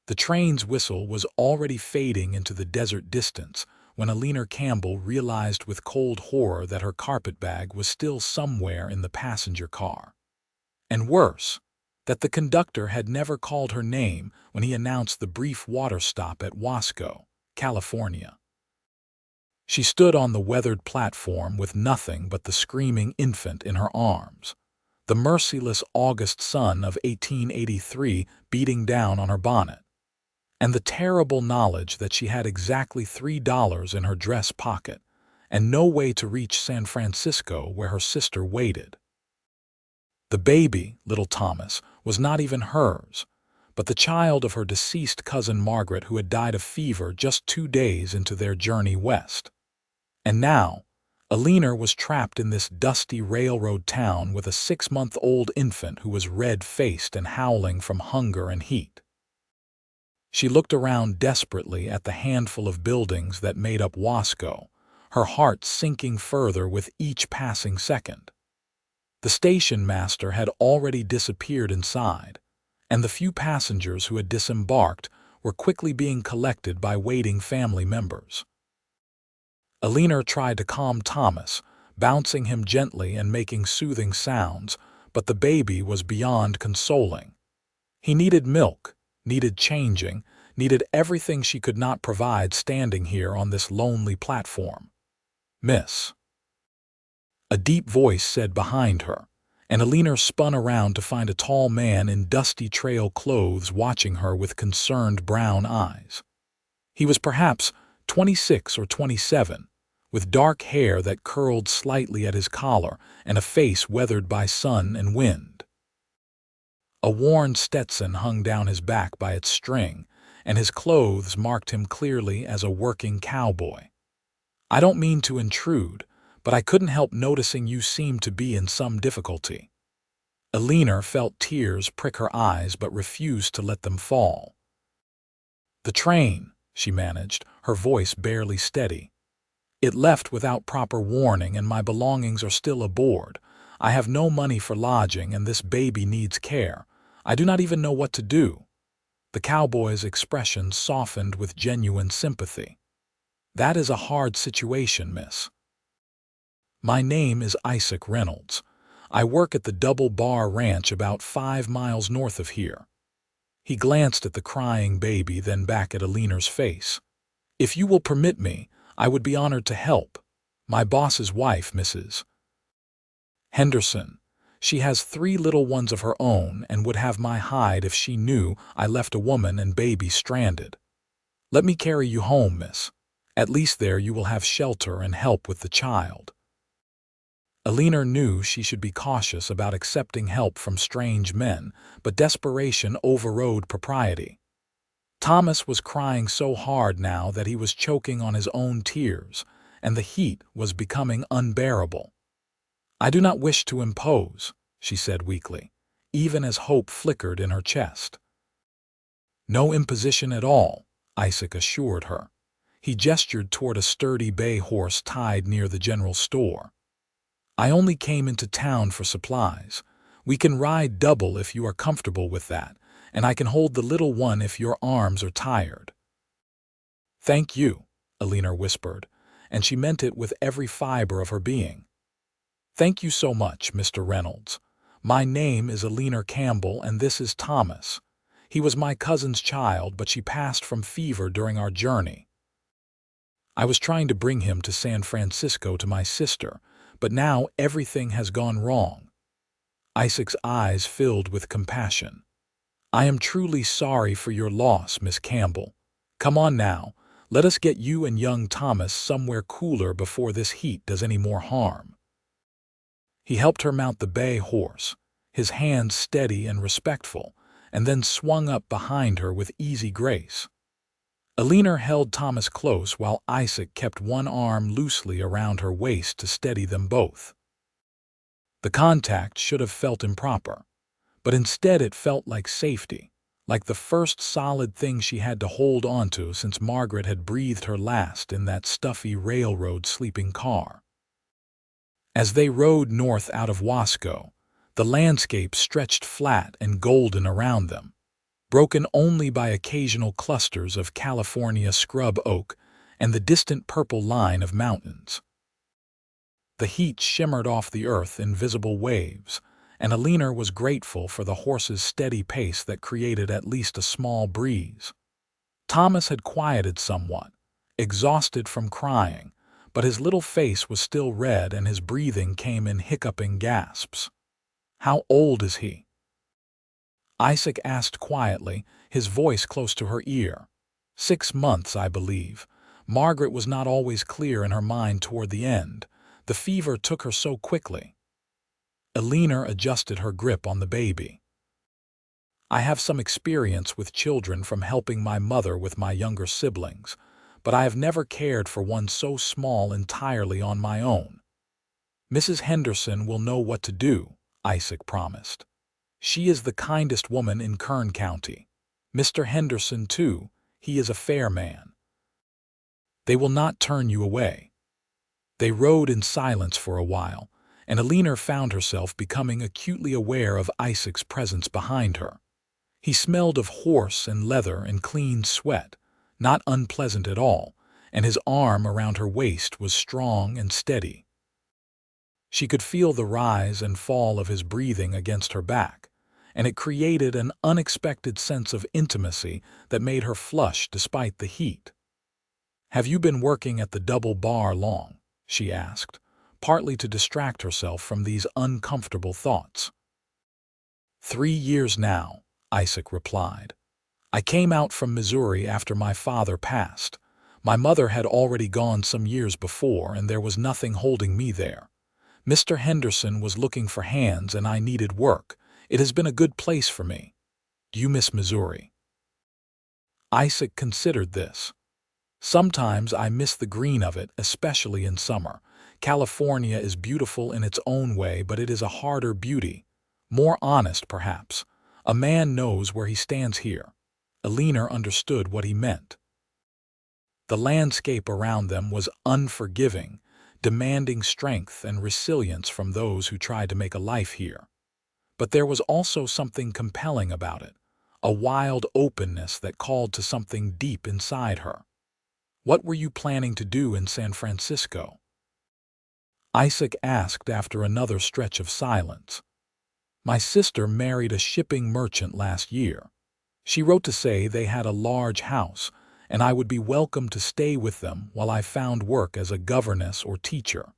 The train's whistle was already fading into the desert distance when Eleanor Campbell realized with cold horror that her carpetbag was still somewhere in the passenger car. And worse, that the conductor had never called her name when he announced the brief water stop at Wasco, California. She stood on the weathered platform with nothing but the screaming infant in her arms, the merciless August sun of 1883 beating down on her bonnet, and the terrible knowledge that she had exactly $3 in her dress pocket and no way to reach San Francisco where her sister waited. The baby, little Thomas, was not even hers, but the child of her deceased cousin Margaret, who had died of fever just 2 days into their journey west. And now, Eleanor was trapped in this dusty railroad town with a 6-month-old infant who was red-faced and howling from hunger and heat. She looked around desperately at the handful of buildings that made up Wasco, her heart sinking further with each passing second. The station master had already disappeared inside, and the few passengers who had disembarked were quickly being collected by waiting family members. Eleanor tried to calm Thomas, bouncing him gently and making soothing sounds, but the baby was beyond consoling. He needed milk, needed changing, needed everything she could not provide standing here on this lonely platform. "Miss," a deep voice said behind her, and Eleanor spun around to find a tall man in dusty trail clothes watching her with concerned brown eyes. He was perhaps 26 or 27, with dark hair that curled slightly at his collar and a face weathered by sun and wind. A worn Stetson hung down his back by its string, and his clothes marked him clearly as a working cowboy. "I don't mean to intrude, but I couldn't help noticing you seemed to be in some difficulty." Eleanor felt tears prick her eyes but refused to let them fall. "The train," she managed, her voice barely steady. "It left without proper warning and my belongings are still aboard. I have no money for lodging and this baby needs care. I do not even know what to do." The cowboy's expression softened with genuine sympathy. "That is a hard situation, miss. My name is Isaac Reynolds. I work at the Double Bar Ranch about 5 miles north of here." He glanced at the crying baby, then back at Eleanor's face. "If you will permit me, I would be honored to help. My boss's wife, Mrs. Henderson. She has 3 little ones of her own and would have my hide if she knew I left a woman and baby stranded. Let me carry you home, miss. At least there you will have shelter and help with the child." Eleanor knew she should be cautious about accepting help from strange men, but desperation overrode propriety. Thomas was crying so hard now that he was choking on his own tears, and the heat was becoming unbearable. "I do not wish to impose," she said weakly, even as hope flickered in her chest. "No imposition at all," Isaac assured her. He gestured toward a sturdy bay horse tied near the general store. "I only came into town for supplies. We can ride double if you are comfortable with that, and I can hold the little one if your arms are tired." "Thank you," Eleanor whispered, and she meant it with every fiber of her being. "Thank you so much, Mr. Reynolds. My name is Eleanor Campbell and this is Thomas. He was my cousin's child, but she passed from fever during our journey. I was trying to bring him to San Francisco to my sister, but now everything has gone wrong." Isaac's eyes filled with compassion. "I am truly sorry for your loss, Miss Campbell. Come on now, let us get you and young Thomas somewhere cooler before this heat does any more harm." He helped her mount the bay horse, his hands steady and respectful, and then swung up behind her with easy grace. Eleanor held Thomas close while Isaac kept one arm loosely around her waist to steady them both. The contact should have felt improper, but instead it felt like safety, like the first solid thing she had to hold onto since Margaret had breathed her last in that stuffy railroad sleeping car. As they rode north out of Wasco, the landscape stretched flat and golden around them. broken only by occasional clusters of California scrub oak and the distant purple line of mountains. The heat shimmered off the earth in visible waves, and Eleanor was grateful for the horse's steady pace that created at least a small breeze. Thomas had quieted somewhat, exhausted from crying, but his little face was still red and his breathing came in hiccuping gasps. "How old is he?" Isaac asked quietly, his voice close to her ear. 6 months, I believe. Margaret was not always clear in her mind toward the end. The fever took her so quickly. Eleanor adjusted her grip on the baby. "I have some experience with children from helping my mother with my younger siblings, but I have never cared for one so small entirely on my own." "Mrs. Henderson will know what to do," Isaac promised. "She is the kindest woman in Kern County. Mr. Henderson, too, he is a fair man. They will not turn you away." They rode in silence for a while, and Eleanor found herself becoming acutely aware of Isaac's presence behind her. He smelled of horse and leather and clean sweat, not unpleasant at all, and his arm around her waist was strong and steady. She could feel the rise and fall of his breathing against her back, and it created an unexpected sense of intimacy that made her flush despite the heat. "Have you been working at the double bar long?" she asked, partly to distract herself from these uncomfortable thoughts. 3 years now," Isaac replied. "I came out from Missouri after my father passed. My mother had already gone some years before, and there was nothing holding me there. Mr. Henderson was looking for hands, and I needed work. It has been a good place for me. Do you miss Missouri?" Isaac considered this. "Sometimes I miss the green of it, especially in summer. California is beautiful in its own way, but it is a harder beauty. More honest, perhaps. A man knows where he stands here." Eleanor understood what he meant. The landscape around them was unforgiving, demanding strength and resilience from those who tried to make a life here. But there was also something compelling about it, a wild openness that called to something deep inside her. "What were you planning to do in San Francisco?" Isaac asked after another stretch of silence. "My sister married a shipping merchant last year. She wrote to say they had a large house, and I would be welcome to stay with them while I found work as a governess or teacher.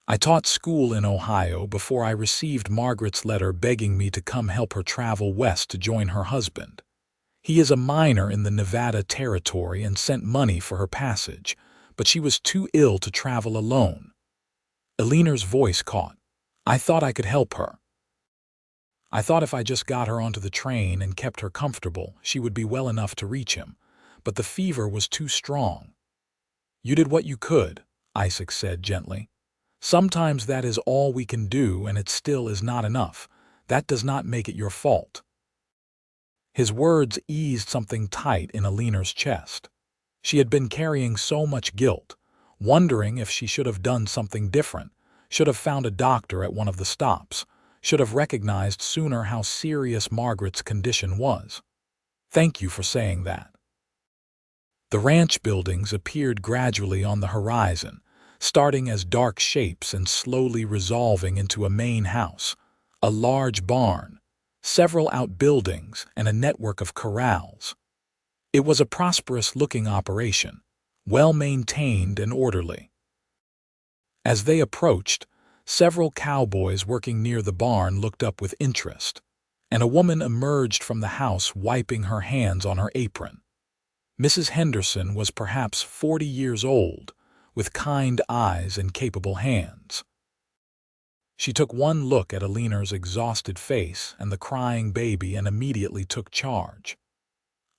I taught school in Ohio before I received Margaret's letter begging me to come help her travel west to join her husband. He is a miner in the Nevada Territory and sent money for her passage, but she was too ill to travel alone." Eleanor's voice caught. "I thought I could help her. I thought if I just got her onto the train and kept her comfortable, she would be well enough to reach him. But the fever was too strong." "You did what you could," Isaac said gently. "Sometimes that is all we can do, and it still is not enough. That does not make it your fault." His words eased something tight in Eleanor's chest. She had been carrying so much guilt, wondering if she should have done something different, should have found a doctor at one of the stops, should have recognized sooner how serious Margaret's condition was. "Thank you for saying that." The ranch buildings appeared gradually on the horizon, starting as dark shapes and slowly resolving into a main house, a large barn, several outbuildings, and a network of corrals. It was a prosperous-looking operation, well-maintained and orderly. As they approached, several cowboys working near the barn looked up with interest, and a woman emerged from the house wiping her hands on her apron. Mrs. Henderson was perhaps 40 years old, with kind eyes and capable hands. She took one look at Eleanor's exhausted face and the crying baby and immediately took charge.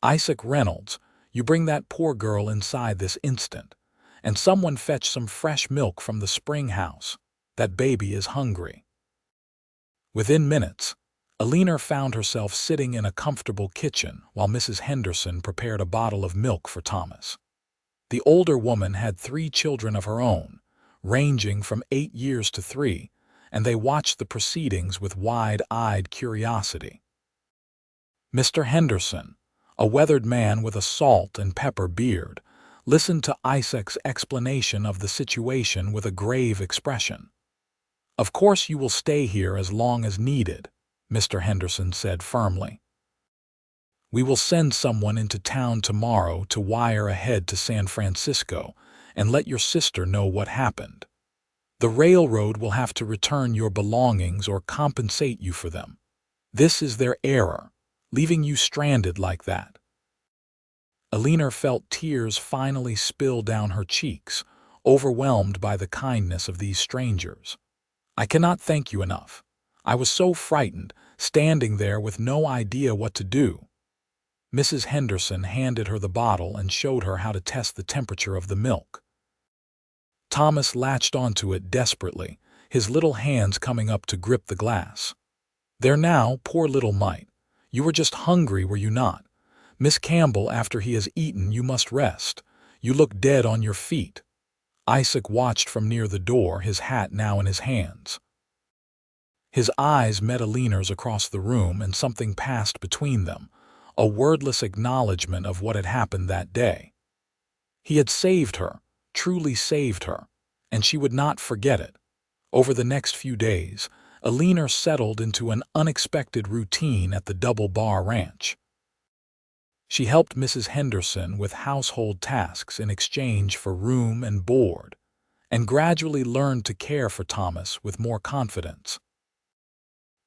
"Isaac Reynolds, you bring that poor girl inside this instant, and someone fetch some fresh milk from the spring house. That baby is hungry." Within minutes, Eleanor found herself sitting in a comfortable kitchen while Mrs. Henderson prepared a bottle of milk for Thomas. The older woman had 3 children of her own, ranging from 8 years to 3, and they watched the proceedings with wide-eyed curiosity. Mr. Henderson, a weathered man with a salt and pepper beard, listened to Isaac's explanation of the situation with a grave expression. "Of course you will stay here as long as needed," Mr. Henderson said firmly. "We will send someone into town tomorrow to wire ahead to San Francisco and let your sister know what happened. The railroad will have to return your belongings or compensate you for them. This is their error, leaving you stranded like that." Eleanor felt tears finally spill down her cheeks, overwhelmed by the kindness of these strangers. "I cannot thank you enough. I was so frightened, standing there with no idea what to do." Mrs. Henderson handed her the bottle and showed her how to test the temperature of the milk. Thomas latched onto it desperately, his little hands coming up to grip the glass. "There now, poor little mite. You were just hungry, were you not? Miss Campbell, after he has eaten, you must rest. You look dead on your feet." Isaac watched from near the door, his hat now in his hands. His eyes met Eleanor's across the room, and something passed between them, a wordless acknowledgement of what had happened that day. He had saved her, truly saved her, and she would not forget it. Over the next few days, Eleanor settled into an unexpected routine at the Double Bar Ranch. She helped Mrs. Henderson with household tasks in exchange for room and board, and gradually learned to care for Thomas with more confidence.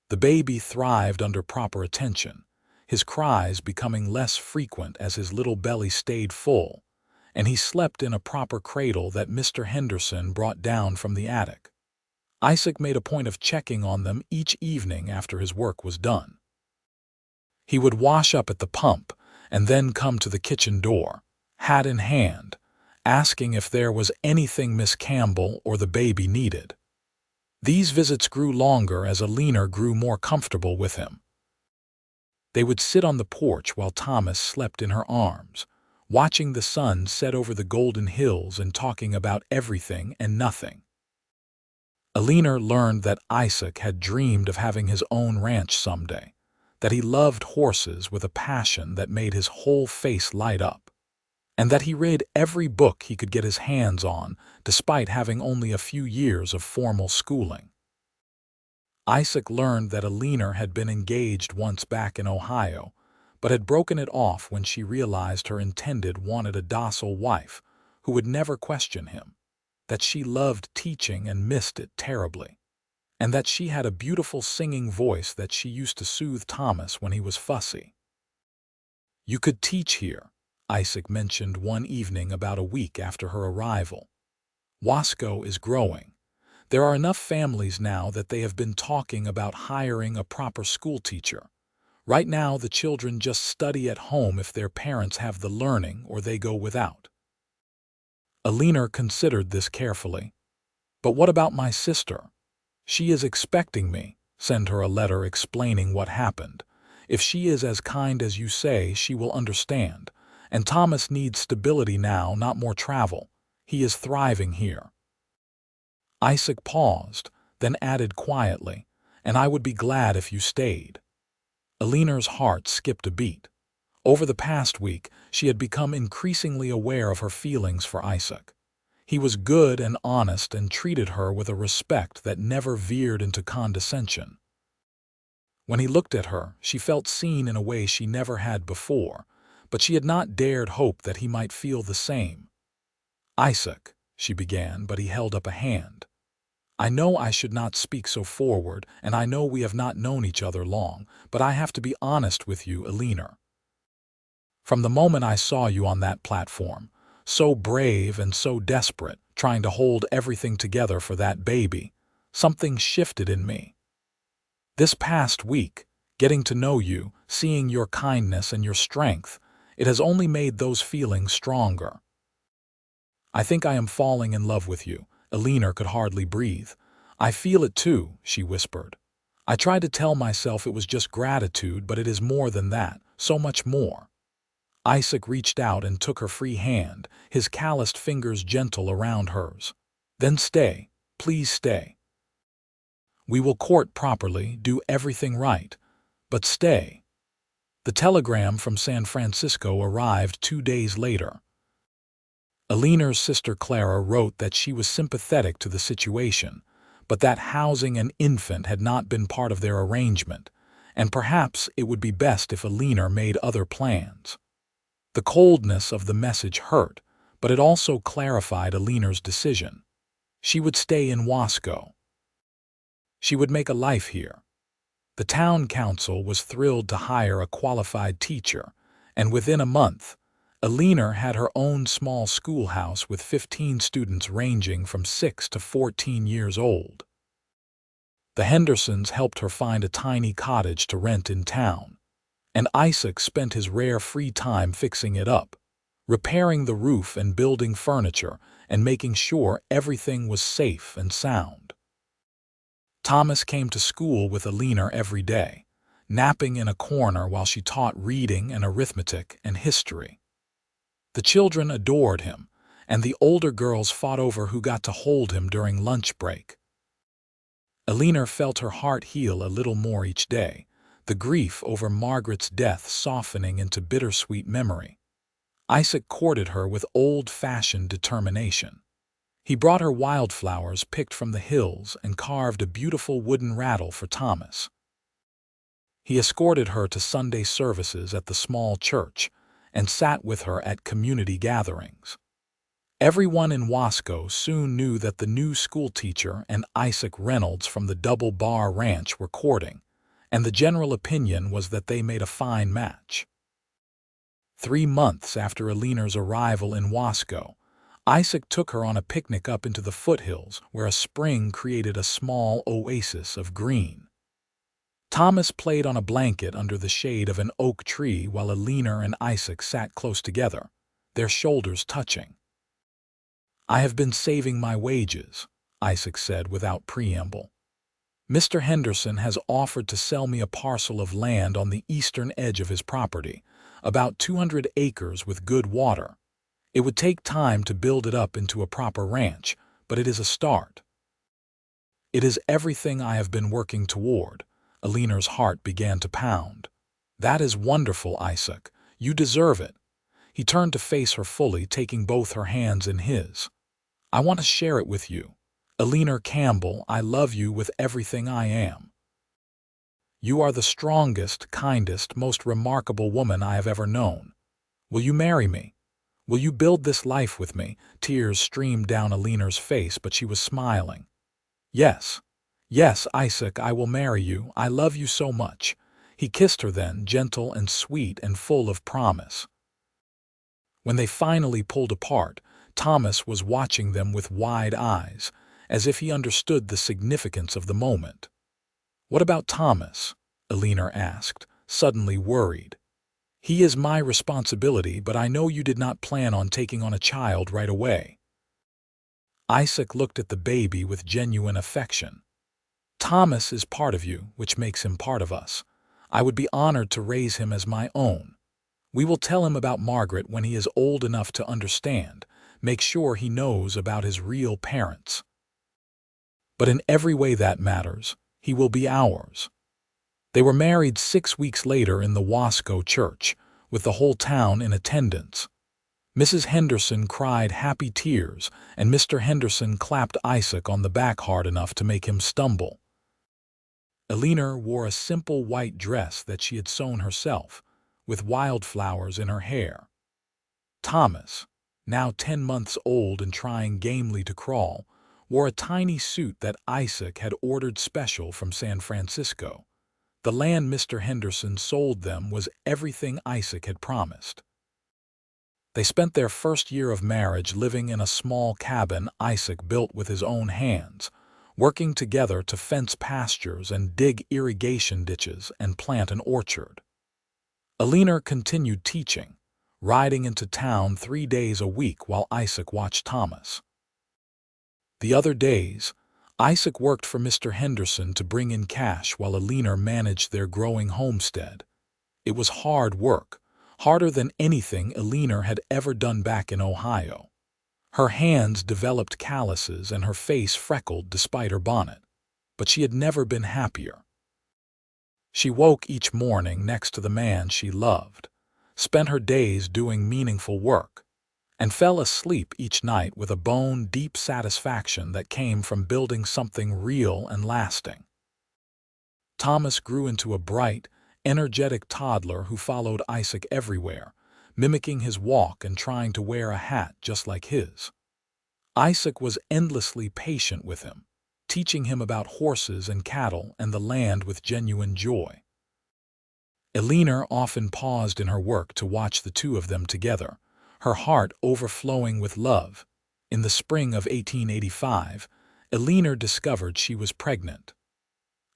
The baby thrived under proper attention, his cries becoming less frequent as his little belly stayed full, and he slept in a proper cradle that Mr. Henderson brought down from the attic. Isaac made a point of checking on them each evening after his work was done. He would wash up at the pump and then come to the kitchen door, hat in hand, asking if there was anything Miss Campbell or the baby needed. These visits grew longer as Eleanor grew more comfortable with him. They would sit on the porch while Thomas slept in her arms, watching the sun set over the golden hills and talking about everything and nothing. Eleanor learned that Isaac had dreamed of having his own ranch someday, that he loved horses with a passion that made his whole face light up, and that he read every book he could get his hands on despite having only a few years of formal schooling. Isaac learned that Eleanor had been engaged once back in Ohio, but had broken it off when she realized her intended wanted a docile wife who would never question him, that she loved teaching and missed it terribly, and that she had a beautiful singing voice that she used to soothe Thomas when he was fussy. "You could teach here," Isaac mentioned one evening about a week after her arrival. "Wasco is growing. There are enough families now that they have been talking about hiring a proper school teacher. Right now the children just study at home if their parents have the learning or they go without." Eleanor considered this carefully. "But what about my sister? She is expecting me. Send her a letter explaining what happened. If she is as kind as you say, she will understand. And Thomas needs stability now, not more travel. He is thriving here." Isaac paused, then added quietly, "And I would be glad if you stayed." Eleanor's heart skipped a beat. Over the past week, she had become increasingly aware of her feelings for Isaac. He was good and honest and treated her with a respect that never veered into condescension. When he looked at her, she felt seen in a way she never had before, but she had not dared hope that he might feel the same. "Isaac," she began, but he held up a hand. "I know I should not speak so forward, and I know we have not known each other long, but I have to be honest with you, Eleanor. From the moment I saw you on that platform, so brave and so desperate, trying to hold everything together for that baby, something shifted in me. This past week, getting to know you, seeing your kindness and your strength, it has only made those feelings stronger. I think I am falling in love with you." Eleanor could hardly breathe. "I feel it too," she whispered. "I tried to tell myself it was just gratitude, but it is more than that, so much more." Isaac reached out and took her free hand, his calloused fingers gentle around hers. "Then stay, please stay. We will court properly, do everything right, but stay." The telegram from San Francisco arrived 2 days later. Eleanor's sister Clara wrote that she was sympathetic to the situation, but that housing an infant had not been part of their arrangement, and perhaps it would be best if Eleanor made other plans. The coldness of the message hurt, but it also clarified Eleanor's decision. She would stay in Wasco. She would make a life here. The town council was thrilled to hire a qualified teacher, and within a month, Eleanor had her own small schoolhouse with 15 students ranging from 6 to 14 years old. The Hendersons helped her find a tiny cottage to rent in town, and Isaac spent his rare free time fixing it up, repairing the roof and building furniture and making sure everything was safe and sound. Thomas came to school with Eleanor every day, napping in a corner while she taught reading and arithmetic and history. The children adored him, and the older girls fought over who got to hold him during lunch break. Eleanor felt her heart heal a little more each day, the grief over Margaret's death softening into bittersweet memory. Isaac courted her with old-fashioned determination. He brought her wildflowers picked from the hills and carved a beautiful wooden rattle for Thomas. He escorted her to Sunday services at the small church and sat with her at community gatherings. Everyone in Wasco soon knew that the new schoolteacher and Isaac Reynolds from the Double Bar Ranch were courting, and the general opinion was that they made a fine match. 3 months after Eleanor's arrival in Wasco, Isaac took her on a picnic up into the foothills where a spring created a small oasis of green. Thomas played on a blanket under the shade of an oak tree while Eleanor and Isaac sat close together, their shoulders touching. "I have been saving my wages," Isaac said without preamble. "Mr. Henderson has offered to sell me a parcel of land on the eastern edge of his property, about 200 acres with good water. It would take time to build it up into a proper ranch, but it is a start." "It is everything I have been working toward." Eleanor's heart began to pound. "That is wonderful, Isaac. You deserve it." He turned to face her fully, taking both her hands in his. "I want to share it with you. Eleanor Campbell, I love you with everything I am. You are the strongest, kindest, most remarkable woman I have ever known. Will you marry me? Will you build this life with me?" Tears streamed down Eleanor's face, but she was smiling. "Yes. Yes, Isaac, I will marry you. I love you so much." He kissed her then, gentle and sweet and full of promise. When they finally pulled apart, Thomas was watching them with wide eyes, as if he understood the significance of the moment. "What about Thomas?" Eleanor asked, suddenly worried. "He is my responsibility, but I know you did not plan on taking on a child right away." Isaac looked at the baby with genuine affection. "Thomas is part of you, which makes him part of us. I would be honored to raise him as my own. We will tell him about Margaret when he is old enough to understand, make sure he knows about his real parents. But in every way that matters, he will be ours." They were married 6 weeks later in the Wasco church, with the whole town in attendance. Mrs. Henderson cried happy tears, and Mr. Henderson clapped Isaac on the back hard enough to make him stumble. Eleanor wore a simple white dress that she had sewn herself, with wildflowers in her hair. Thomas, now 10 months old and trying gamely to crawl, wore a tiny suit that Isaac had ordered special from San Francisco. The land Mr. Henderson sold them was everything Isaac had promised. They spent their first year of marriage living in a small cabin Isaac built with his own hands, working together to fence pastures and dig irrigation ditches and plant an orchard. Eleanor continued teaching, riding into town 3 days a week while Isaac watched Thomas. The other days, Isaac worked for Mr. Henderson to bring in cash while Eleanor managed their growing homestead. It was hard work, harder than anything Eleanor had ever done back in Ohio. Her hands developed calluses and her face freckled despite her bonnet, but she had never been happier. She woke each morning next to the man she loved, spent her days doing meaningful work, and fell asleep each night with a bone-deep satisfaction that came from building something real and lasting. Thomas grew into a bright, energetic toddler who followed Isaac everywhere, mimicking his walk and trying to wear a hat just like his. Isaac was endlessly patient with him, teaching him about horses and cattle and the land with genuine joy. Eleanor often paused in her work to watch the two of them together, her heart overflowing with love. In the spring of 1885, Eleanor discovered she was pregnant.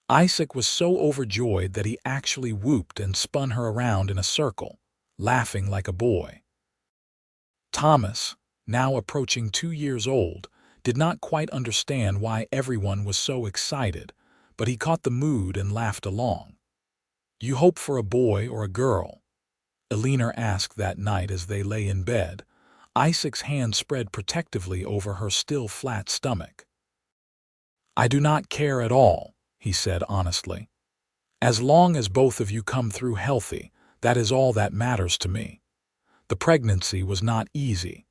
Isaac was so overjoyed that he actually whooped and spun her around in a circle, laughing like a boy. Thomas, now approaching 2 years old, did not quite understand why everyone was so excited, but he caught the mood and laughed along. "You hope for a boy or a girl?" Eleanor asked that night as they lay in bed, Isaac's hand spread protectively over her still flat stomach. "I do not care at all," he said honestly. "As long as both of you come through healthy, that is all that matters to me." The pregnancy was not easy.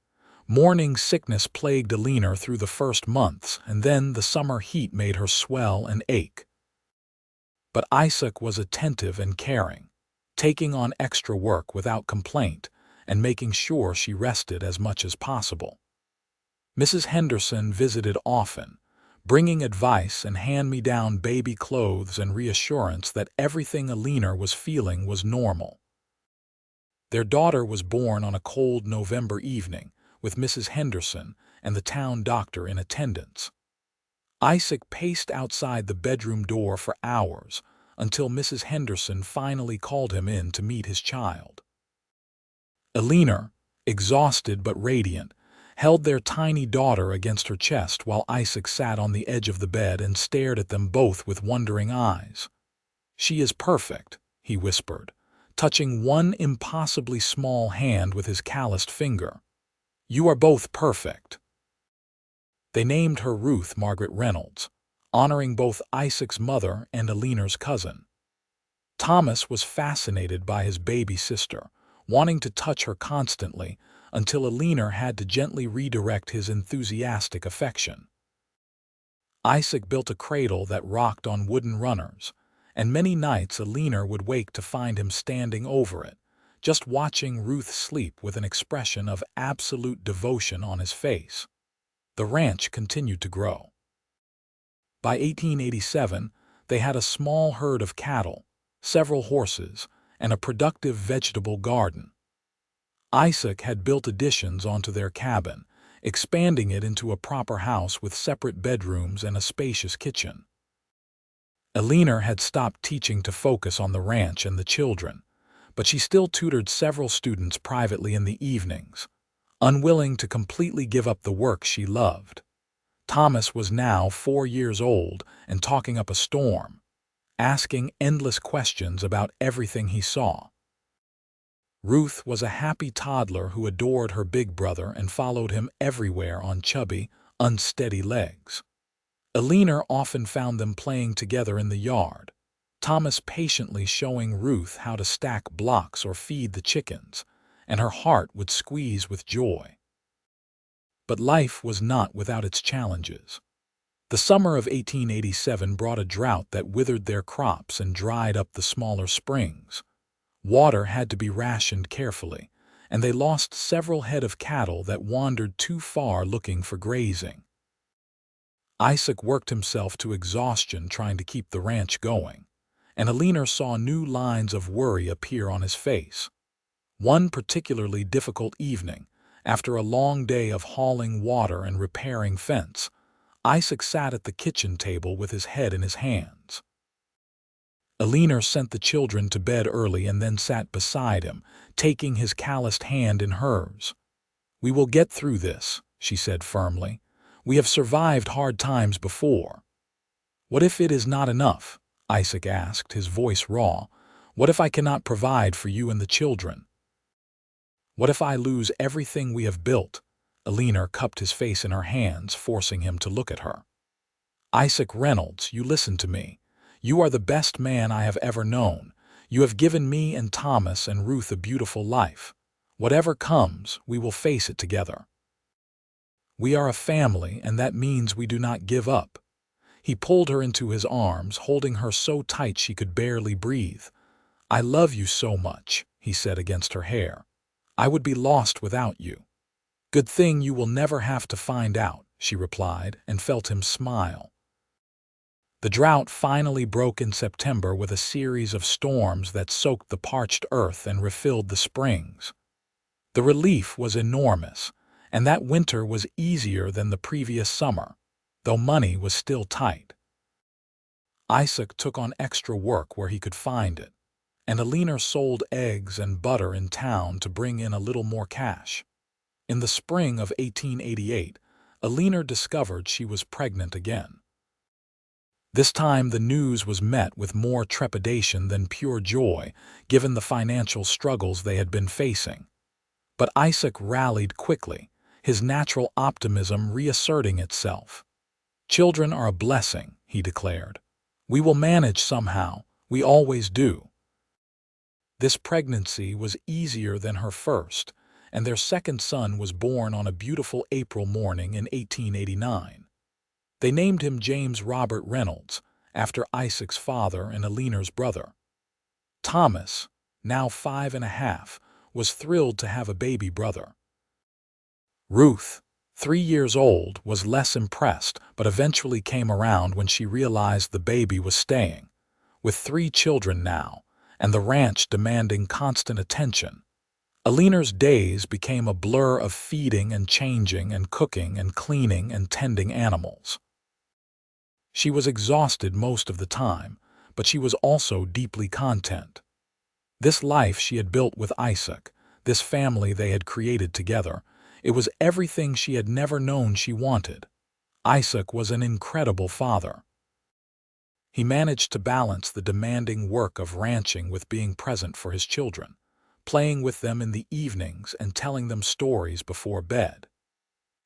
Morning sickness plagued Eleanor through the first months, and then the summer heat made her swell and ache. But Isaac was attentive and caring, taking on extra work without complaint and making sure she rested as much as possible. Mrs. Henderson visited often, bringing advice and hand-me-down baby clothes and reassurance that everything Eleanor was feeling was normal. Their daughter was born on a cold November evening, with Mrs. Henderson and the town doctor in attendance. Isaac paced outside the bedroom door for hours until Mrs. Henderson finally called him in to meet his child. Eleanor, exhausted but radiant, held their tiny daughter against her chest while Isaac sat on the edge of the bed and stared at them both with wondering eyes. "She is perfect," he whispered, touching one impossibly small hand with his calloused finger. "You are both perfect." They named her Ruth Margaret Reynolds, honoring both Isaac's mother and Eleanor's cousin. Thomas was fascinated by his baby sister, wanting to touch her constantly until Eleanor had to gently redirect his enthusiastic affection. Isaac built a cradle that rocked on wooden runners, and many nights Eleanor would wake to find him standing over it, just watching Ruth sleep with an expression of absolute devotion on his face. The ranch continued to grow. By 1887, they had a small herd of cattle, several horses, and a productive vegetable garden. Isaac had built additions onto their cabin, expanding it into a proper house with separate bedrooms and a spacious kitchen. Eleanor had stopped teaching to focus on the ranch and the children, but she still tutored several students privately in the evenings, unwilling to completely give up the work she loved. Thomas was now 4 years old and talking up a storm, asking endless questions about everything he saw. Ruth was a happy toddler who adored her big brother and followed him everywhere on chubby, unsteady legs. Eleanor often found them playing together in the yard, Thomas patiently showing Ruth how to stack blocks or feed the chickens, and her heart would squeeze with joy. But life was not without its challenges. The summer of 1887 brought a drought that withered their crops and dried up the smaller springs. Water had to be rationed carefully, and they lost several head of cattle that wandered too far looking for grazing. Isaac worked himself to exhaustion trying to keep the ranch going, and Eleanor saw new lines of worry appear on his face. One particularly difficult evening, after a long day of hauling water and repairing fence, Isaac sat at the kitchen table with his head in his hands. Eleanor sent the children to bed early and then sat beside him, taking his calloused hand in hers. "We will get through this," she said firmly. "We have survived hard times before." "What if it is not enough?" Isaac asked, his voice raw. "What if I cannot provide for you and the children? What if I lose everything we have built?" Eleanor cupped his face in her hands, forcing him to look at her. "Isaac Reynolds, you listen to me. You are the best man I have ever known. You have given me and Thomas and Ruth a beautiful life. Whatever comes, we will face it together. We are a family, and that means we do not give up." He pulled her into his arms, holding her so tight she could barely breathe. "I love you so much," he said against her hair. "I would be lost without you." "Good thing you will never have to find out," she replied, and felt him smile. The drought finally broke in September with a series of storms that soaked the parched earth and refilled the springs. The relief was enormous, and that winter was easier than the previous summer, though money was still tight. Isaac took on extra work where he could find it, and Eleanor sold eggs and butter in town to bring in a little more cash. In the spring of 1888, Eleanor discovered she was pregnant again. This time the news was met with more trepidation than pure joy, given the financial struggles they had been facing. But Isaac rallied quickly, his natural optimism reasserting itself. "Children are a blessing," he declared. "We will manage somehow. We always do." This pregnancy was easier than her first, and their second son was born on a beautiful April morning in 1889. They named him James Robert Reynolds, after Isaac's father and Eleanor's brother. Thomas, now 5.5, was thrilled to have a baby brother. Ruth, 3 years old, was less impressed, but eventually came around when she realized the baby was staying. With 3 children now, and the ranch demanding constant attention, Eleanor's days became a blur of feeding and changing and cooking and cleaning and tending animals. She was exhausted most of the time, but she was also deeply content. This life she had built with Isaac, this family they had created together, it was everything she had never known she wanted. Isaac was an incredible father. He managed to balance the demanding work of ranching with being present for his children, playing with them in the evenings and telling them stories before bed.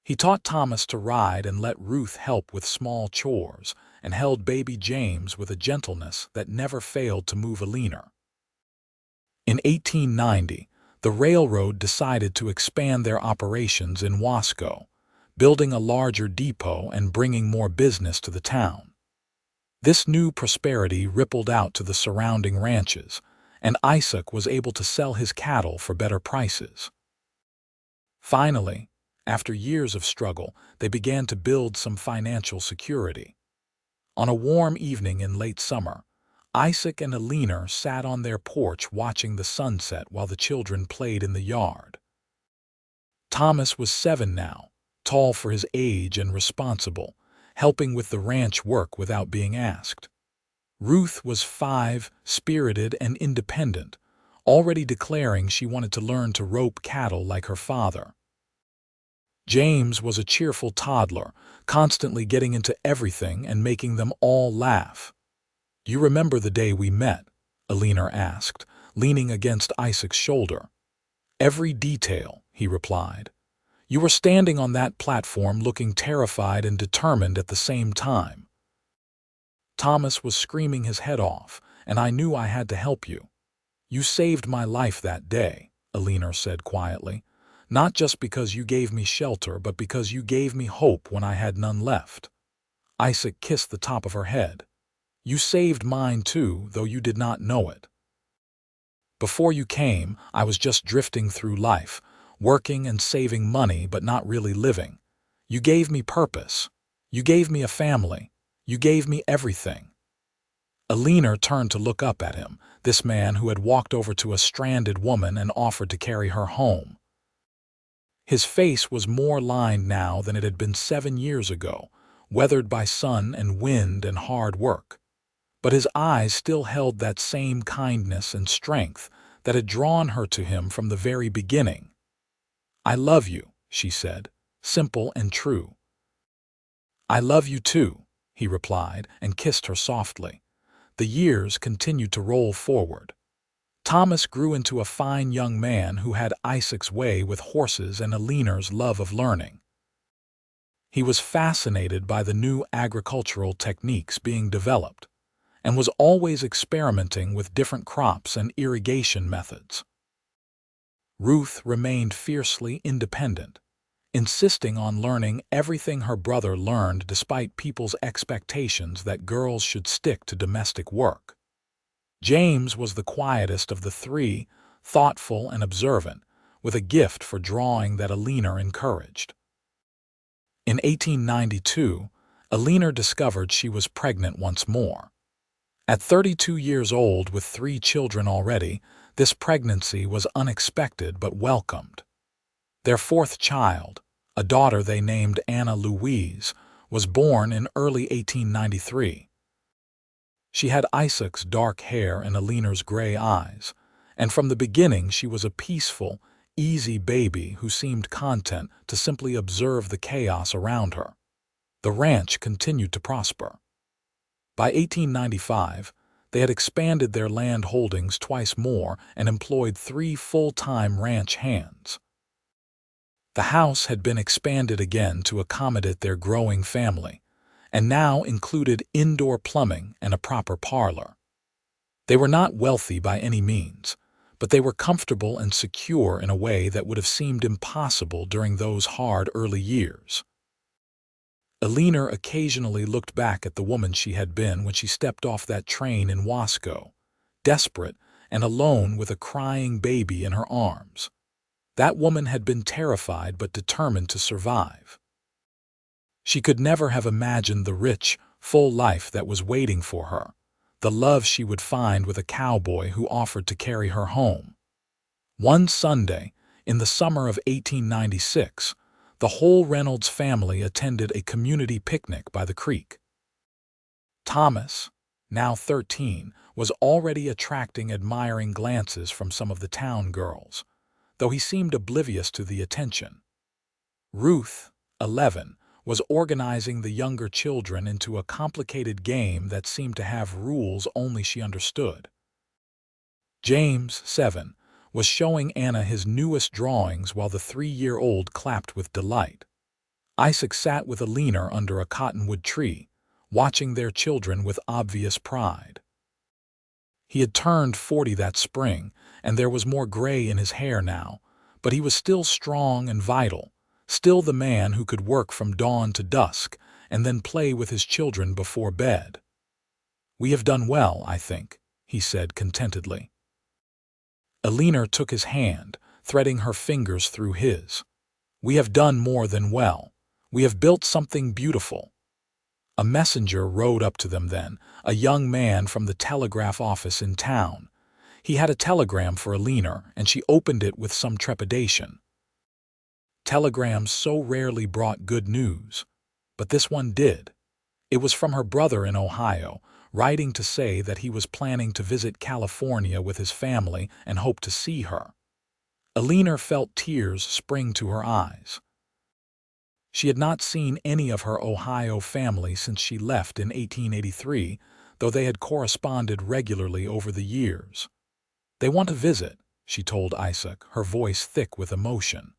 He taught Thomas to ride and let Ruth help with small chores, and held baby James with a gentleness that never failed to move Eleanor. In 1890, the railroad decided to expand their operations in Wasco, building a larger depot and bringing more business to the town. This new prosperity rippled out to the surrounding ranches, and Isaac was able to sell his cattle for better prices. Finally, after years of struggle, they began to build some financial security. On a warm evening in late summer, Isaac and Eleanor sat on their porch watching the sunset while the children played in the yard. Thomas was 7 now, tall for his age and responsible, helping with the ranch work without being asked. Ruth was 5, spirited and independent, already declaring she wanted to learn to rope cattle like her father. James was a cheerful toddler, constantly getting into everything and making them all laugh. "You remember the day we met?" Eleanor asked, leaning against Isaac's shoulder. "Every detail," he replied. "You were standing on that platform looking terrified and determined at the same time. Thomas was screaming his head off, and I knew I had to help you. You saved my life that day," Eleanor said quietly. "Not just because you gave me shelter, but because you gave me hope when I had none left." Isaac kissed the top of her head. "You saved mine too, though you did not know it. Before you came, I was just drifting through life, working and saving money but not really living. You gave me purpose. You gave me a family. You gave me everything." Eleanor turned to look up at him, this man who had walked over to a stranded woman and offered to carry her home. His face was more lined now than it had been 7 years ago, weathered by sun and wind and hard work. But his eyes still held that same kindness and strength that had drawn her to him from the very beginning. "I love you," she said, simple and true. "I love you too," he replied, and kissed her softly. The years continued to roll forward. Thomas grew into a fine young man who had Isaac's way with horses and Eleanor's love of learning. He was fascinated by the new agricultural techniques being developed, and was always experimenting with different crops and irrigation methods. Ruth remained fiercely independent, insisting on learning everything her brother learned despite people's expectations that girls should stick to domestic work. James was the quietest of the three, thoughtful and observant, with a gift for drawing that Eleanor encouraged. In 1892, Eleanor discovered she was pregnant once more. At 32 years old with 3 children already, this pregnancy was unexpected but welcomed. Their 4th child, a daughter they named Anna Louise, was born in early 1893. She had Isaac's dark hair and Eleanor's gray eyes, and from the beginning she was a peaceful, easy baby who seemed content to simply observe the chaos around her. The ranch continued to prosper. By 1895, they had expanded their land holdings twice more and employed 3 full-time ranch hands. The house had been expanded again to accommodate their growing family, and now included indoor plumbing and a proper parlor. They were not wealthy by any means, but they were comfortable and secure in a way that would have seemed impossible during those hard early years. Eleanor occasionally looked back at the woman she had been when she stepped off that train in Wasco, desperate and alone with a crying baby in her arms. That woman had been terrified but determined to survive. She could never have imagined the rich, full life that was waiting for her, the love she would find with a cowboy who offered to carry her home. One Sunday, in the summer of 1896, the whole Reynolds family attended a community picnic by the creek. Thomas, now 13, was already attracting admiring glances from some of the town girls, though he seemed oblivious to the attention. Ruth, 11, was organizing the younger children into a complicated game that seemed to have rules only she understood. James, 7, was showing Anna his newest drawings while the 3-year-old clapped with delight. Isaac sat with Eleanor under a cottonwood tree, watching their children with obvious pride. He had turned 40 that spring, and there was more gray in his hair now, but he was still strong and vital, still the man who could work from dawn to dusk and then play with his children before bed. "We have done well, I think," he said contentedly. Eleanor took his hand, threading her fingers through his. "We have done more than well. We have built something beautiful." A messenger rode up to them then, a young man from the telegraph office in town. He had a telegram for Eleanor, and she opened it with some trepidation. Telegrams so rarely brought good news, but this one did. It was from her brother in Ohio, writing to say that he was planning to visit California with his family and hoped to see her. Eleanor felt tears spring to her eyes. She had not seen any of her Ohio family since she left in 1883, though they had corresponded regularly over the years. "They want to visit," she told Isaac, her voice thick with emotion.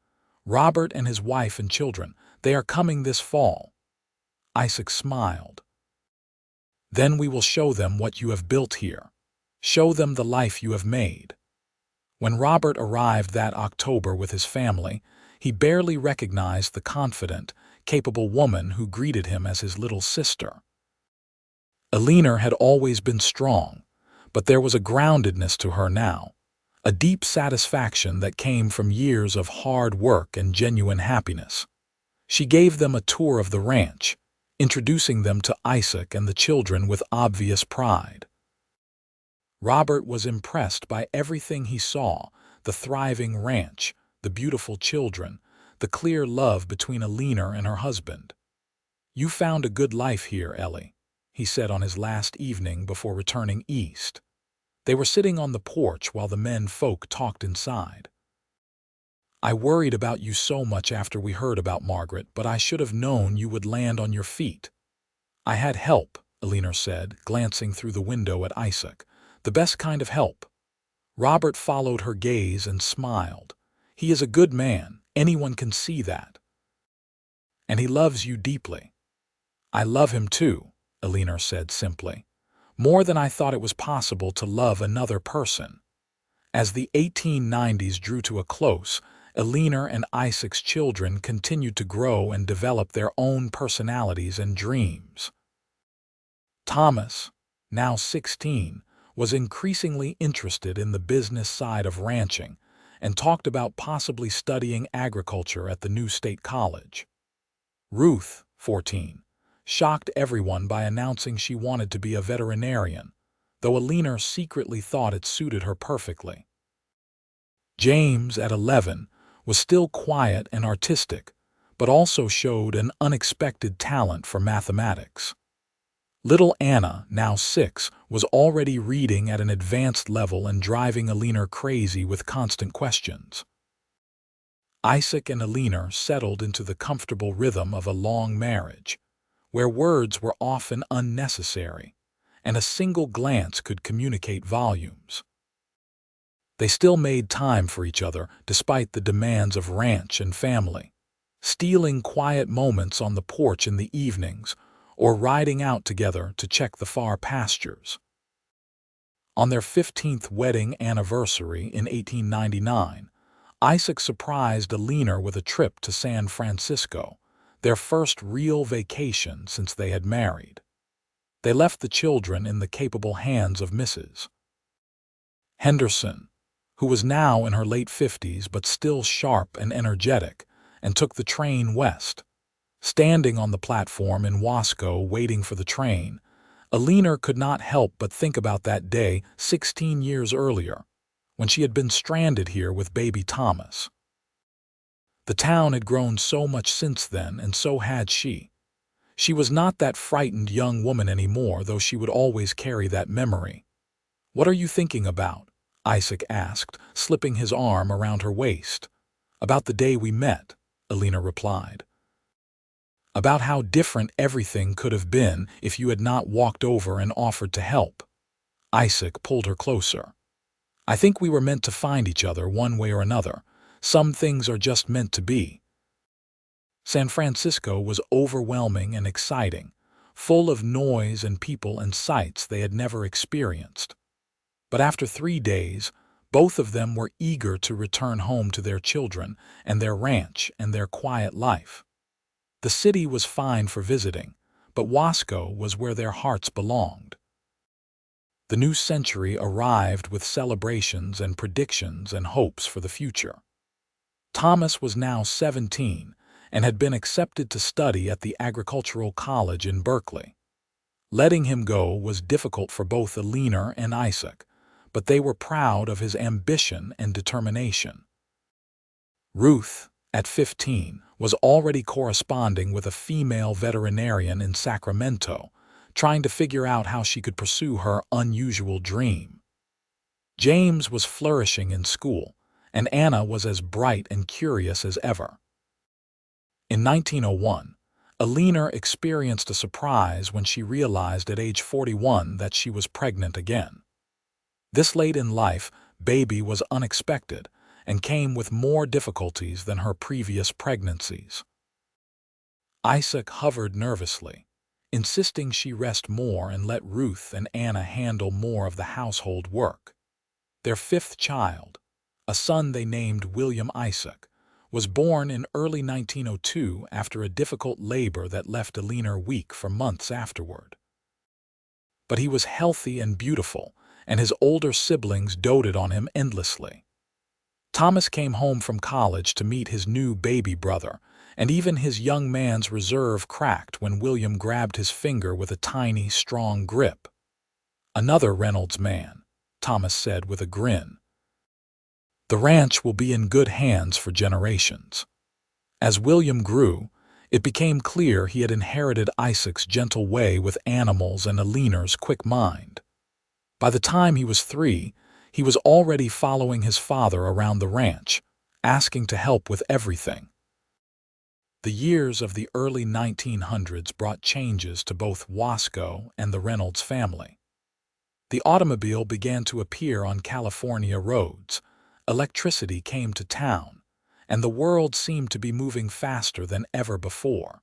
"Robert and his wife and children, they are coming this fall." Isaac smiled. "Then we will show them what you have built here. Show them the life you have made." When Robert arrived that October with his family, he barely recognized the confident, capable woman who greeted him as his little sister. Eleanor had always been strong, but there was a groundedness to her now, a deep satisfaction that came from years of hard work and genuine happiness. She gave them a tour of the ranch, introducing them to Isaac and the children with obvious pride. Robert was impressed by everything he saw: the thriving ranch, the beautiful children, the clear love between Eleanor and her husband. "You found a good life here, Ellie," he said on his last evening before returning east. They were sitting on the porch while the men folk talked inside. "I worried about you so much after we heard about Margaret, but I should have known you would land on your feet." "I had help," Eleanor said, glancing through the window at Isaac. "The best kind of help." Robert followed her gaze and smiled. "He is a good man, anyone can see that. And he loves you deeply." "I love him too," Eleanor said simply. more than I thought it was possible to love another person. As the 1890s drew to a close, Eleanor and Isaac's children continued to grow and develop their own personalities and dreams. Thomas, now 16, was increasingly interested in the business side of ranching and talked about possibly studying agriculture at the new state college. Ruth, 14, shocked everyone by announcing she wanted to be a veterinarian, though Eleanor secretly thought it suited her perfectly. James, at 11, was still quiet and artistic, but also showed an unexpected talent for mathematics. Little Anna, now 6, was already reading at an advanced level and driving Eleanor crazy with constant questions. Isaac and Eleanor settled into the comfortable rhythm of a long marriage, where words were often unnecessary, and a single glance could communicate volumes. They still made time for each other despite the demands of ranch and family, stealing quiet moments on the porch in the evenings or riding out together to check the far pastures. On their 15th wedding anniversary in 1899, Isaac surprised Eleanor with a trip to San Francisco, their first real vacation since they had married. They left the children in the capable hands of Mrs. Henderson, who was now in her late 50s but still sharp and energetic, and took the train west. Standing on the platform in Wasco waiting for the train, Eleanor could not help but think about that day 16 years earlier, when she had been stranded here with baby Thomas. The town had grown so much since then, and so had she. She was not that frightened young woman anymore, though she would always carry that memory. "What are you thinking about?" Isaac asked, slipping his arm around her waist. "About the day we met," Eleanor replied. "About how different everything could have been if you had not walked over and offered to help." Isaac pulled her closer. "I think we were meant to find each other one way or another. Some things are just meant to be." San Francisco was overwhelming and exciting, full of noise and people and sights they had never experienced. But after 3 days, both of them were eager to return home to their children and their ranch and their quiet life. The city was fine for visiting, but Wasco was where their hearts belonged. The new century arrived with celebrations and predictions and hopes for the future. Thomas was now 17 and had been accepted to study at the Agricultural College in Berkeley. Letting him go was difficult for both Eleanor and Isaac, but they were proud of his ambition and determination. Ruth, at 15, was already corresponding with a female veterinarian in Sacramento, trying to figure out how she could pursue her unusual dream. James was flourishing in school, and Anna was as bright and curious as ever. In 1901, Eleanor experienced a surprise when she realized at age 41 that she was pregnant again. This late in life, baby was unexpected and came with more difficulties than her previous pregnancies. Isaac hovered nervously, insisting she rest more and let Ruth and Anna handle more of the household work. Their 5th child, a son they named William Isaac, was born in early 1902 after a difficult labor that left Eleanor weak for months afterward. But he was healthy and beautiful, and his older siblings doted on him endlessly. Thomas came home from college to meet his new baby brother, and even his young man's reserve cracked when William grabbed his finger with a tiny, strong grip. "Another Reynolds man," Thomas said with a grin. "The ranch will be in good hands for generations." As William grew, it became clear he had inherited Isaac's gentle way with animals and Eleanor's quick mind. By the time he was 3, he was already following his father around the ranch, asking to help with everything. The years of the early 1900s brought changes to both Wasco and the Reynolds family. The automobile began to appear on California roads, electricity came to town, and the world seemed to be moving faster than ever before.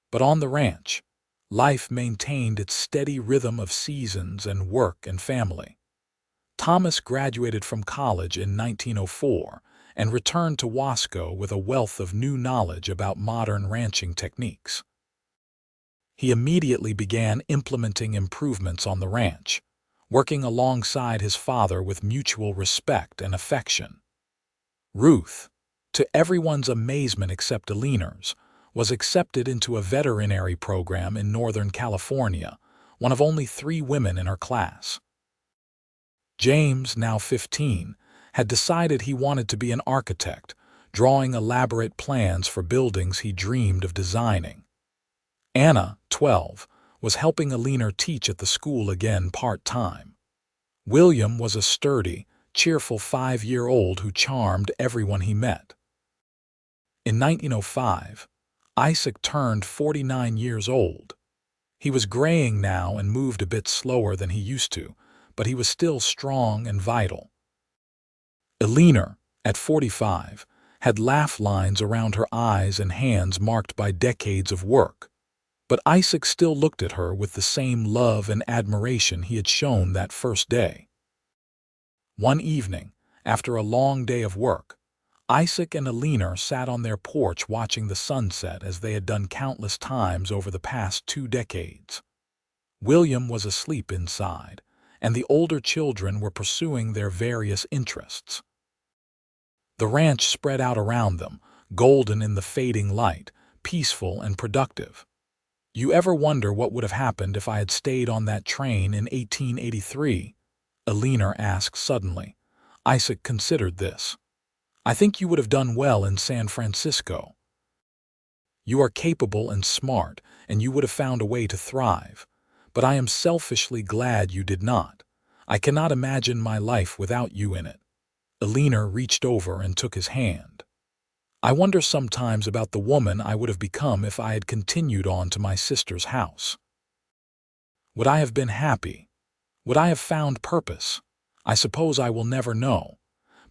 But on the ranch, Life maintained its steady rhythm of seasons and work and family. Thomas graduated from college in 1904 and returned to Wasco with a wealth of new knowledge about modern ranching techniques. He immediately began implementing improvements on the ranch, working alongside his father with mutual respect and affection. Ruth, to everyone's amazement except Eleanor's, was accepted into a veterinary program in Northern California, one of only 3 women in her class. James, now 15, had decided he wanted to be an architect, drawing elaborate plans for buildings he dreamed of designing. Anna, 12, was helping Eleanor teach at the school again part-time. William was a sturdy, cheerful 5-year-old who charmed everyone he met. In 1905, Isaac turned 49 years old. He was graying now and moved a bit slower than he used to, but he was still strong and vital. Eleanor, at 45, had laugh lines around her eyes and hands marked by decades of work. But Isaac still looked at her with the same love and admiration he had shown that first day. One evening, after a long day of work, Isaac and Eleanor sat on their porch watching the sunset as they had done countless times over the past 2 decades. William was asleep inside, and the older children were pursuing their various interests. The ranch spread out around them, golden in the fading light, peaceful and productive. "You ever wonder what would have happened if I had stayed on that train in 1883? Eleanor asked suddenly. Isaac considered this. "I think you would have done well in San Francisco. You are capable and smart, and you would have found a way to thrive. But I am selfishly glad you did not. I cannot imagine my life without you in it." Eleanor reached over and took his hand. "I wonder sometimes about the woman I would have become if I had continued on to my sister's house. Would I have been happy? Would I have found purpose? I suppose I will never know.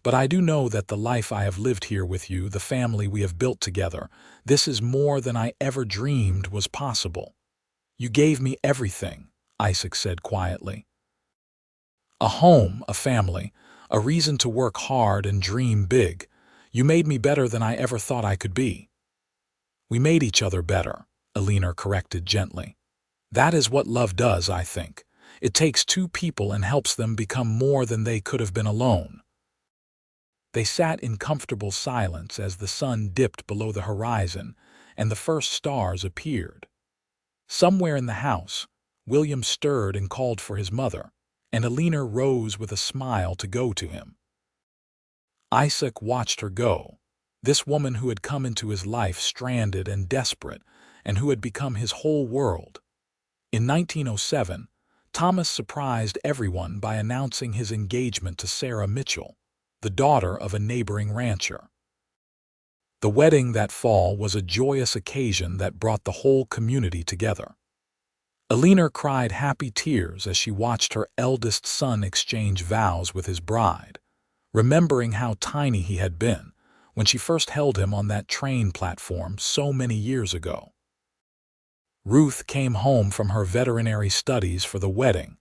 But I do know that the life I have lived here with you, the family we have built together, this is more than I ever dreamed was possible. You gave me everything," Isaac said quietly. "A home, a family, a reason to work hard and dream big. You made me better than I ever thought I could be." "We made each other better," Eleanor corrected gently. "That is what love does, I think. It takes 2 people and helps them become more than they could have been alone." They sat in comfortable silence as the sun dipped below the horizon and the first stars appeared. Somewhere in the house, William stirred and called for his mother, and Eleanor rose with a smile to go to him. Isaac watched her go, this woman who had come into his life stranded and desperate, and who had become his whole world. In 1907, Thomas surprised everyone by announcing his engagement to Sarah Mitchell, the daughter of a neighboring rancher. The wedding that fall was a joyous occasion that brought the whole community together. Eleanor cried happy tears as she watched her eldest son exchange vows with his bride, remembering how tiny he had been when she first held him on that train platform so many years ago. Ruth came home from her veterinary studies for the wedding,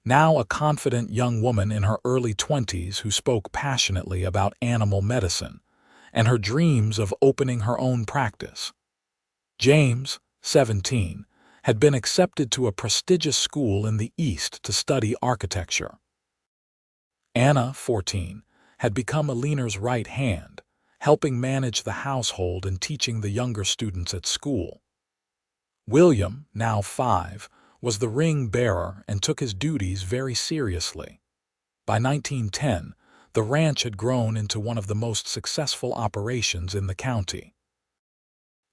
now a confident young woman in her early 20s who spoke passionately about animal medicine and her dreams of opening her own practice. James, 17, had been accepted to a prestigious school in the East to study architecture. Anna, 14, had become Eleanor's right hand, helping manage the household and teaching the younger students at school. William, now 5, was the ring bearer and took his duties very seriously. By 1910, the ranch had grown into one of the most successful operations in the county.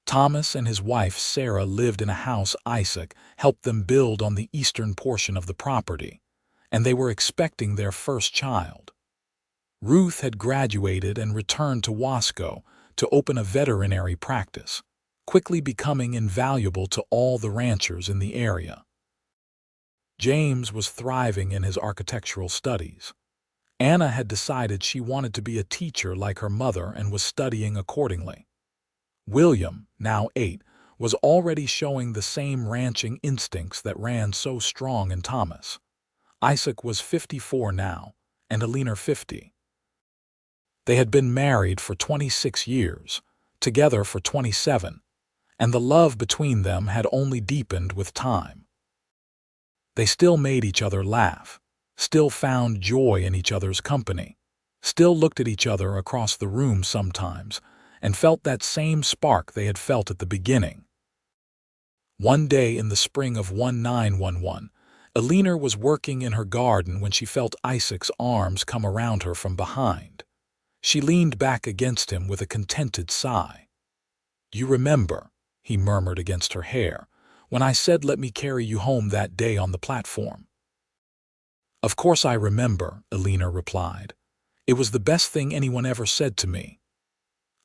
Thomas and his wife Sarah lived in a house Isaac helped them build on the eastern portion of the property, and they were expecting their first child. Ruth had graduated and returned to Wasco to open a veterinary practice, quickly becoming invaluable to all the ranchers in the area. James was thriving in his architectural studies. Anna had decided she wanted to be a teacher like her mother and was studying accordingly. William, now 8, was already showing the same ranching instincts that ran so strong in Thomas. Isaac was 54 now, and Eleanor 50. They had been married for 26 years, together for 27, and the love between them had only deepened with time. They still made each other laugh, still found joy in each other's company, still looked at each other across the room sometimes, and felt that same spark they had felt at the beginning. One day in the spring of 1911, Eleanor was working in her garden when she felt Isaac's arms come around her from behind. She leaned back against him with a contented sigh. "You remember," he murmured against her hair, "when I said let me carry you home that day on the platform?" "Of course I remember," Eleanor replied. "It was the best thing anyone ever said to me."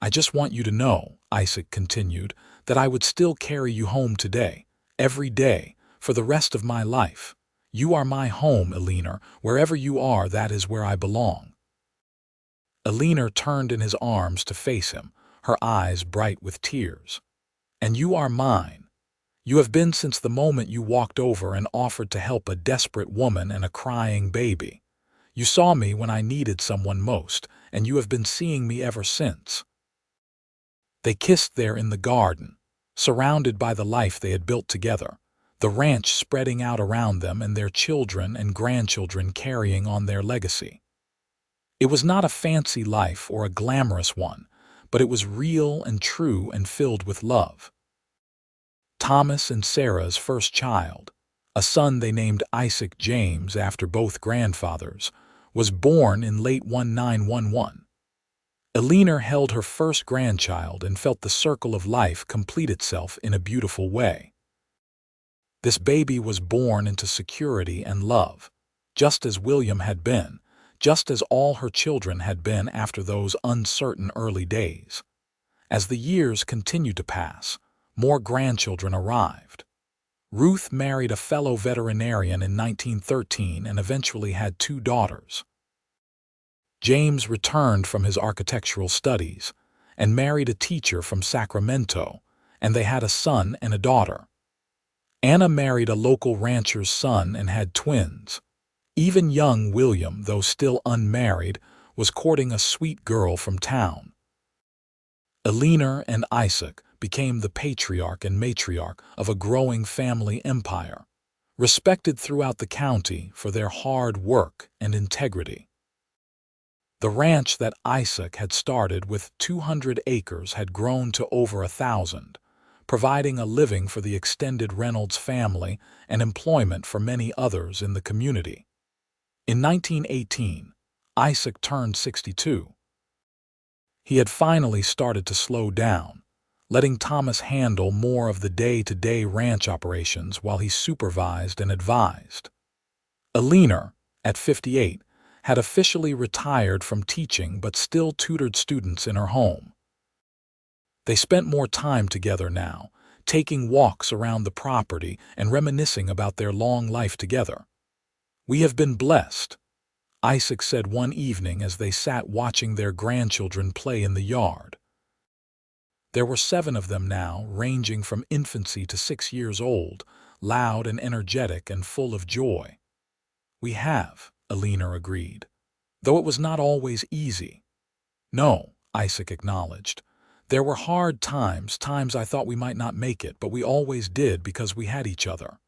"I just want you to know," Isaac continued, "that I would still carry you home today, every day, for the rest of my life. You are my home, Eleanor. Wherever you are, that is where I belong." Eleanor turned in his arms to face him, her eyes bright with tears. "And you are mine. You have been since the moment you walked over and offered to help a desperate woman and a crying baby. You saw me when I needed someone most, and you have been seeing me ever since." They kissed there in the garden, surrounded by the life they had built together, the ranch spreading out around them and their children and grandchildren carrying on their legacy. It was not a fancy life or a glamorous one, but it was real and true and filled with love. Thomas and Sarah's first child, a son they named Isaac James after both grandfathers, was born in late 1911. Eleanor held her first grandchild and felt the circle of life complete itself in a beautiful way. This baby was born into security and love, just as William had been, just as all her children had been after those uncertain early days. As the years continued to pass, more grandchildren arrived. Ruth married a fellow veterinarian in 1913 and eventually had 2 daughters. James returned from his architectural studies and married a teacher from Sacramento, and they had a son and a daughter. Anna married a local rancher's son and had twins. Even young William, though still unmarried, was courting a sweet girl from town. Eleanor and Isaac became the patriarch and matriarch of a growing family empire, respected throughout the county for their hard work and integrity. The ranch that Isaac had started with 200 acres had grown to over 1,000, providing a living for the extended Reynolds family and employment for many others in the community. In 1918, Isaac turned 62. He had finally started to slow down, letting Thomas handle more of the day-to-day ranch operations while he supervised and advised. Eleanor, at 58, had officially retired from teaching but still tutored students in her home. They spent more time together now, taking walks around the property and reminiscing about their long life together. "We have been blessed," Isaac said one evening as they sat watching their grandchildren play in the yard. There were 7 of them now, ranging from infancy to 6 years old, loud and energetic and full of joy. "We have," Eleanor agreed, "though it was not always easy." "No," Isaac acknowledged. "There were hard times, times I thought we might not make it, but we always did because we had each other."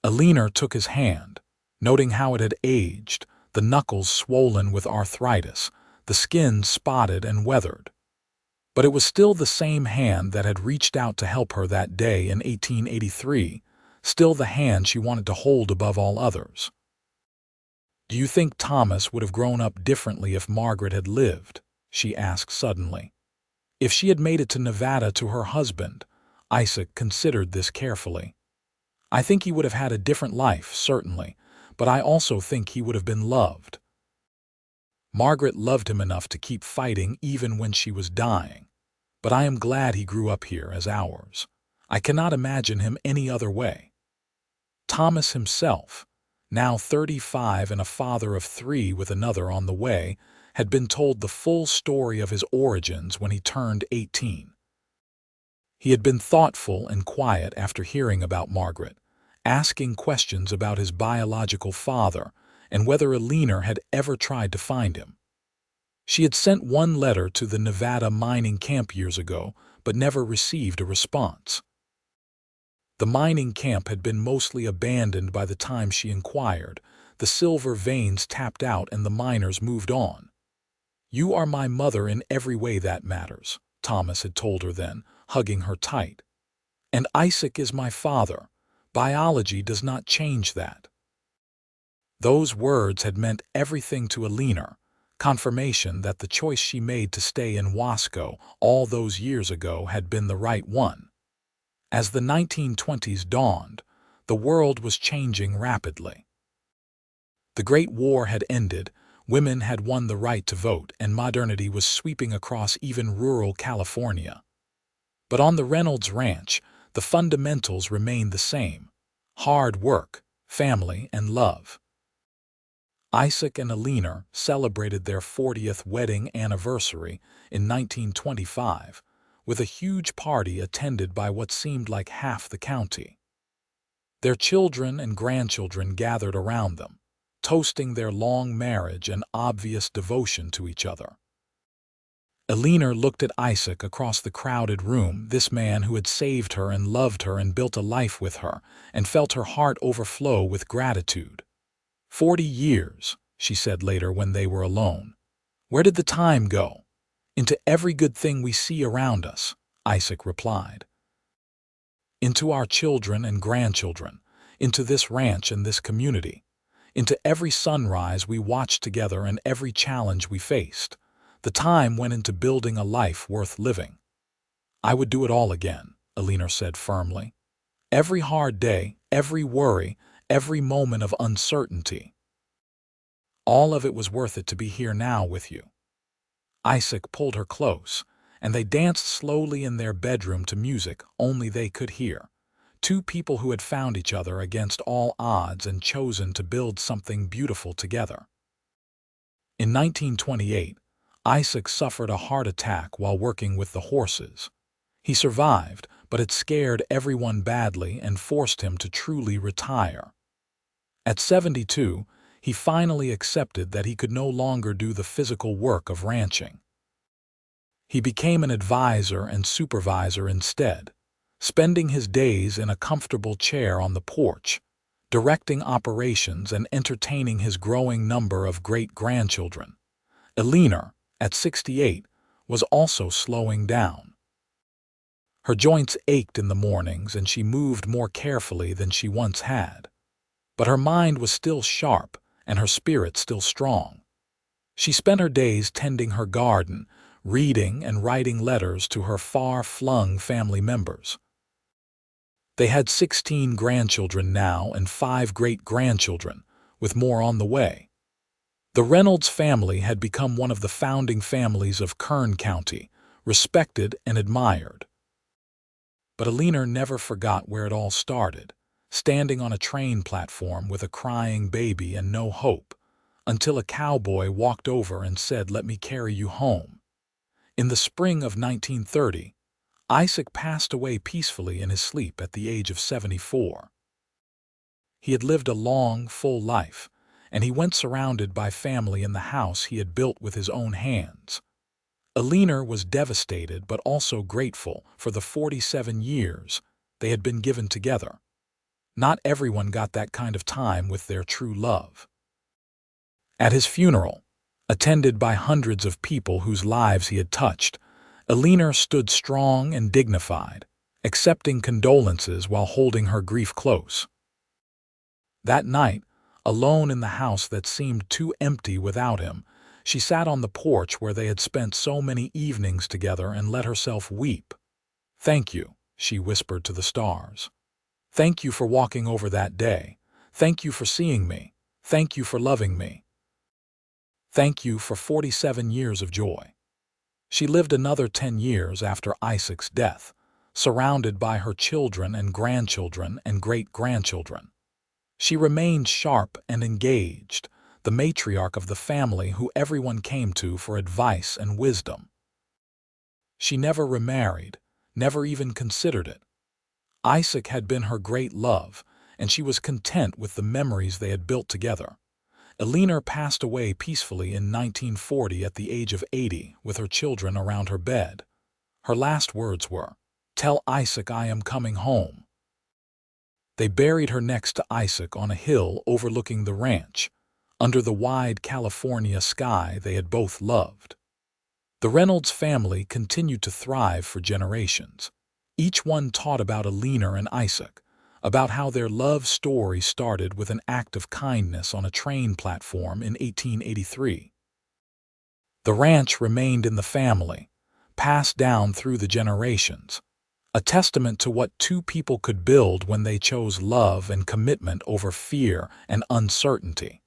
Eleanor took his hand, noting how it had aged, the knuckles swollen with arthritis, the skin spotted and weathered. But it was still the same hand that had reached out to help her that day in 1883, still the hand she wanted to hold above all others. "Do you think Thomas would have grown up differently if Margaret had lived?" she asked suddenly. "If she had made it to Nevada to her husband?" Isaac considered this carefully. "I think he would have had a different life, certainly, but I also think he would have been loved. Margaret loved him enough to keep fighting even when she was dying, but I am glad he grew up here as ours. I cannot imagine him any other way." Thomas himself, now 35 and a father of 3 with another on the way, had been told the full story of his origins when he turned 18. He had been thoughtful and quiet after hearing about Margaret, asking questions about his biological father and whether Eleanor had ever tried to find him. She had sent one letter to the Nevada mining camp years ago, but never received a response. The mining camp had been mostly abandoned by the time she inquired. The silver veins tapped out and the miners moved on. "You are my mother in every way that matters," Thomas had told her then, hugging her tight. "And Isaac is my father. Biology does not change that." Those words had meant everything to Eleanor, confirmation that the choice she made to stay in Wasco all those years ago had been the right one. As the 1920s dawned, the world was changing rapidly. The Great War had ended, women had won the right to vote, and modernity was sweeping across even rural California. But on the Reynolds ranch, the fundamentals remained the same: hard work, family, and love. Isaac and Eleanor celebrated their 40th wedding anniversary in 1925 with a huge party attended by what seemed like half the county. Their children and grandchildren gathered around them, toasting their long marriage and obvious devotion to each other. Eleanor looked at Isaac across the crowded room, this man who had saved her and loved her and built a life with her, and felt her heart overflow with gratitude. 40 years, she said later when they were alone. "Where did the time go?" "Into every good thing we see around us," Isaac replied. "Into our children and grandchildren, into this ranch and this community, into every sunrise we watched together and every challenge we faced. The time went into building a life worth living." "I would do it all again," Eleanor said firmly. "Every hard day, every worry, every moment of uncertainty. All of it was worth it to be here now with you." Isaac pulled her close, and they danced slowly in their bedroom to music only they could hear. Two people who had found each other against all odds and chosen to build something beautiful together. In 1928, Isaac suffered a heart attack while working with the horses. He survived, but it scared everyone badly and forced him to truly retire. At 72, he finally accepted that he could no longer do the physical work of ranching. He became an advisor and supervisor instead, spending his days in a comfortable chair on the porch, directing operations and entertaining his growing number of great-grandchildren. Eleanor, at 68, was also slowing down. Her joints ached in the mornings and she moved more carefully than she once had. But her mind was still sharp and her spirit still strong. She spent her days tending her garden, reading and writing letters to her far-flung family members. They had 16 grandchildren now and 5 great-grandchildren, with more on the way. The Reynolds family had become one of the founding families of Kern County, respected and admired. But Eleanor never forgot where it all started, standing on a train platform with a crying baby and no hope, until a cowboy walked over and said, "Let me carry you home." In the spring of 1930, Isaac passed away peacefully in his sleep at the age of 74. He had lived a long, full life, and he went surrounded by family in the house he had built with his own hands. Eleanor was devastated but also grateful for the 47 years they had been given together. Not everyone got that kind of time with their true love. At his funeral, attended by hundreds of people whose lives he had touched, Eleanor stood strong and dignified, accepting condolences while holding her grief close. That night, alone in the house that seemed too empty without him, she sat on the porch where they had spent so many evenings together and let herself weep. "Thank you," she whispered to the stars. "Thank you for walking over that day. Thank you for seeing me. Thank you for loving me. Thank you for 47 years of joy." She lived another 10 years after Isaac's death, surrounded by her children and grandchildren and great-grandchildren. She remained sharp and engaged, the matriarch of the family who everyone came to for advice and wisdom. She never remarried, never even considered it. Isaac had been her great love, and she was content with the memories they had built together. Eleanor passed away peacefully in 1940 at the age of 80 with her children around her bed. Her last words were, "Tell Isaac I am coming home." They buried her next to Isaac on a hill overlooking the ranch, under the wide California sky they had both loved. The Reynolds family continued to thrive for generations. Each one taught about Eleanor and Isaac, about how their love story started with an act of kindness on a train platform in 1883. The ranch remained in the family, passed down through the generations, a testament to what two people could build when they chose love and commitment over fear and uncertainty.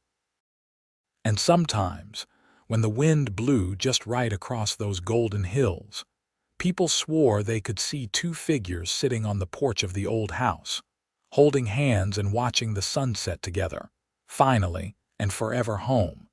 And sometimes, when the wind blew just right across those golden hills, people swore they could see two figures sitting on the porch of the old house, holding hands and watching the sunset together, finally and forever home.